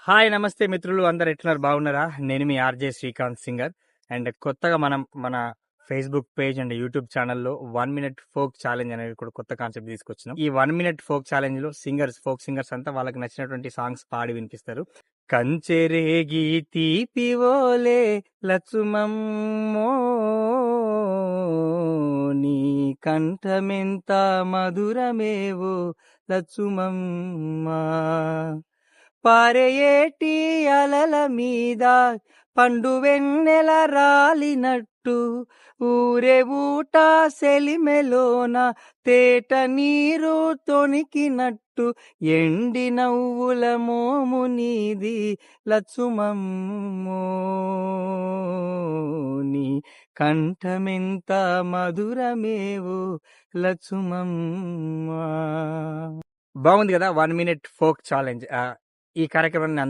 Hi! నమస్తే మిత్రులు. అందరూ ఎట్లున్నారు? బాగున్నారా? నేను మీ ఆర్‌జే శ్రీకాంత్ సింగర్. అండ్ కొత్తగా మనం మన ఫేస్‌బుక్ పేజ్ అండ్ యూట్యూబ్ ఛానెల్‌లో 1 మినిట్ ఫోక్ ఛాలెంజ్ అనేది కూడా కొత్త కాన్సెప్ట్ తీసుకొచ్చినాం. ఈ 1 మినిట్ ఫోక్ ఛాలెంజ్‌లో ఫోక్ సింగర్స్ అంతా వాళ్ళకి నచ్చినటువంటి సాంగ్స్ పాడి వినిపిస్తారు. కంచెరేగి తీపివోలే లచ్చుమమ్మో నీ కంఠమెంత మధురమేవో లచ్చుమమ్మ పారేటి అలల మీద పండు వెన్నెల రాలినట్టు ఊరే ఊట సెలిమెలోన తేట నీరు తొణికినట్టు ఎండి నవ్వుల మోము నీది లచ్చుమమ్మో నీ కంఠమెంత మధురమేవో లచ్చుమమ్మ. బాగుంది కదా 1 మినిట్ ఫోక్ ఛాలెంజ్. ఈ కార్యక్రమాన్ని